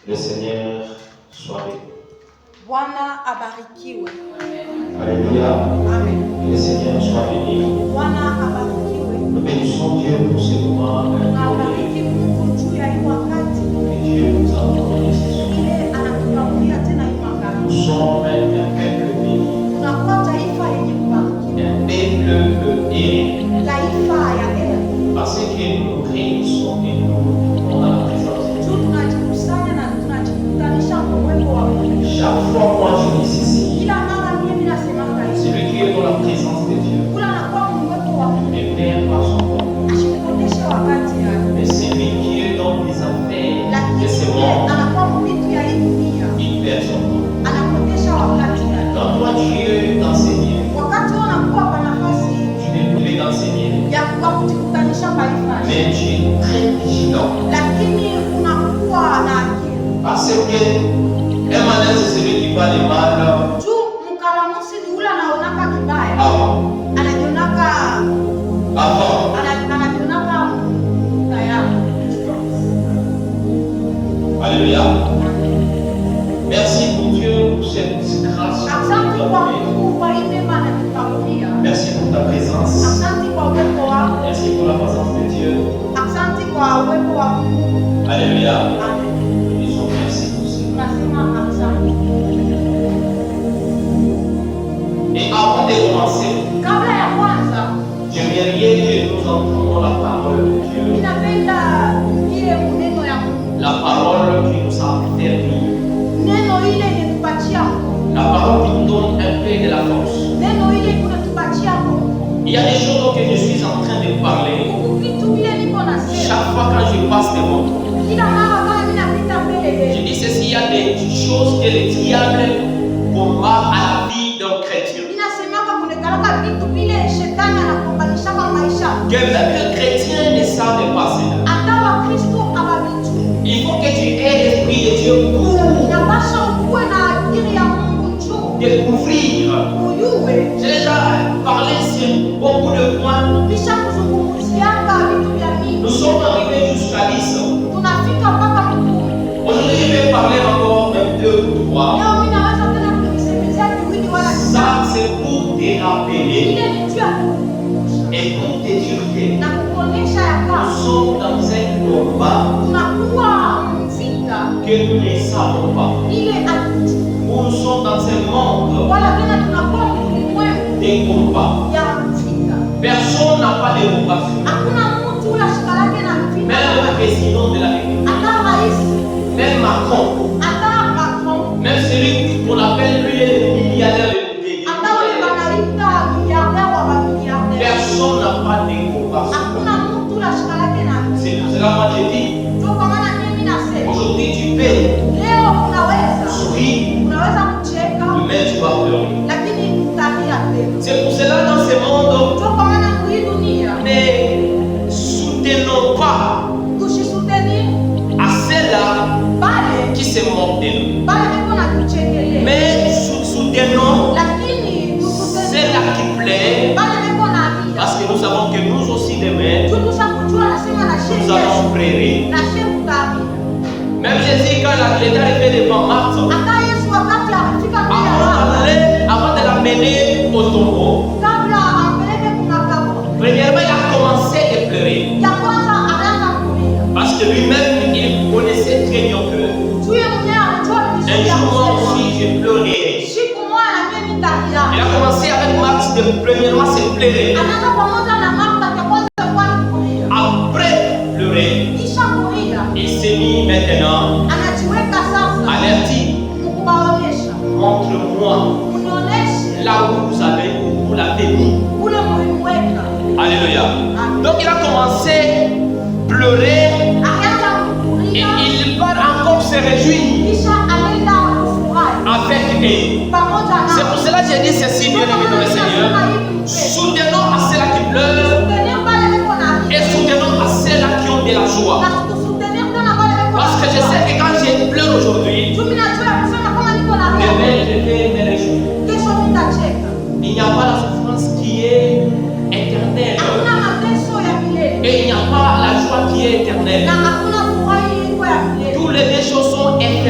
Le Seigneur soit béni. Bwana abarikiwe. Alléluia. Amen. Que le Seigneur soit béni. Bwana abarikiwe. Nous bénissons Dieu pour ce moment. Tunabariki Mungu juu ya hii wakati. Que Dieu nous a accordé ce soir. Ile anatupatia tena hii wakati. Nous sommes un peuple béni. Tunakuwa taifa yenye kubarikiwa. Un peuple béni. Taifa ya heri. Parce que nous réunissons et nous on a la présence de Dieu. Tunajikusanya na tunajikutanisha kwa uwepo wa Mungu. Chaque fois moi je dis ceci. Kila mara mimi nasemanga hivi. Celui qui est dans la présence de Dieu Kula anakuwa uwepo wa Mungu. ne perd pas son temps. Ashikupotesha wakati yake. Mais celui qui est dans les affaires de Lakini ce yeye monde, anakuwa mvitu ya hii dunia. il perd son temps. Anapotesha wakati yake. Quand toi tu es dans ces lieux, Wakati unakuwa kwa nafasi tu n'es plus dans ces lieux, ya kuwa kujikutanisha taifa. mais tu es très vigilant. Lakini unakuwa na akili. Parce que un malin c'est celui qui voit le mal Juu mkalamusi ni ule anaonaka kibaya. avant. Anajionaka Avant. anajionaka tayari. Alléluia. Merci pour Dieu pour cette grâce que Asante tu kwa as donnée. Mungu kwa hii neema anatupatia. Merci pour ta présence. Asante kwa uwepo wako. Merci pour la présence de Dieu. Asante kwa uwepo wa Mungu. Alléluia. Amen. Nous disons merci pour cela. Tunasema asante. Et avant de commencer, Kabla ya kwanza, j'aimerais que nous entendions la parole de Dieu. ninapenda ile neno ya Mungu. La parole qui nous a permis. Neno ile inatupatia nguvu. La parole qui nous donne un peu de la force. Neno ile kunatupatia nguvu. Il y a des choses que je suis en train de parler. Vitu vile niko nasema. Chaque fois quand je passe devant toi, Kila mara kama mimi napita mbele je yetu. dis ceci, il y a des choses que le diable combat à la vie d'un chrétien. Ninasemaka kunekalaka vitu vile shetani anakombanisha kwa maisha. Que même le chrétien ne savent pas cela. Hata Wakristo hawavitu. Il faut que tu aies l'esprit de Dieu pour Inapaswa ukuwe na akili ya Mungu juu. découvrir. Uyue. J'ai déjà parlé sur beaucoup de points. Kisha kuzungumziaka vitu vya Nous mingi. sommes arrivés jusqu'à 10. Tunafika mpaka mkuu. Aujourd'hui, je vais parler encore même 2 ou 3. Leo mimi naweza tena kusemezea kiwili wala Ça, c'est pour te rappeler ile ni juu ya kukumbusha et pour te dire que na kuonyesha ya nous kwamba sommes dans un combat tunakuwa mvita que nous ne savons pas. ile hatujui, Nous sommes dans un monde wala tena tunakuwa ulimwengu de combat. ya mvita. Personne n'a pas de vocation. Hakuna mtu ule ashikalake na Même mvita, le président de la République, hata rais, même Macron, hata Macron, même celui qu'on appelle lui le milliardaire de hata ule wanaita miliardea wa mamiliardea. personne n'a pas de vocation. Hakuna mtu ule ashikalake na C'est mvita. pour cela que moi je dis, Ndio kwa maana mimi nasema aujourd'hui tu peux leo unaweza sourire, kucheka, demain tu vas pleurer. lakini utalia tena. C'est pour cela dans ce monde, Ndio kwa maana hii dunia ne soutenons pas tusisuteni à ceux-là pale qui se moquent de nous. pale niko na tuchekelea, Mais soutenons lakini tusuteni ceux-là qui plaît, pale niko na pia parce que nous savons que nous aussi demain, tutusha kujua nasema na nous sheria allons pleurer. na sheria utaamini. Même Jésus, quand il est arrivé devant Marthe, Hata Yesu wakati alifika mbele ya Baba, avant de l'amener au tombeau, kabla ampeleke kumakaburi, premièrement, il a commencé à pleurer. ya kwanza alianza kulia. Parce que lui-même, il connaissait très bien que Tuye mwenyewe alijua un vizuri ya jour, moi kusema, aussi, je pleurerai. siku moja na mimi nitalia. Il a commencé avec Marthe de premièrement se pleurer. Anaanza pamoja na Martha ya kwanza kwa kulia. Après pleurer, Kisha kulia, il s'est mis maintenant anajiweka sasa averti. kukuwaonyesha. Montre-moi Unionyeshe là où vous l'avez mis. ule mulimweka. Alléluia. Donc il a commencé à pleurer Akaanza et kulia, il part encore se réjouir kisha anaenda kufurahi avec eux. pamoja C'est nao. pour cela que j'ai dit ceci, bien aimé dans le Seigneur. Soutenons à ceux-là qui pleurent Soutenir pale niko na et amini. soutenons à ceux-là qui ont de la joie. Na kusutenir tena pale niko na Parce que je sais que quand je pleure aujourd'hui, Mimi najua kusema kama niko na demain roho, je vais me réjouir. kesho nitacheka. Il n'y a pas la souffrance qui est éternelle Hakuna mateso ya milele et il n'y a pas la joie qui est éternelle. na hakuna furaha les deux choses sont éphémères.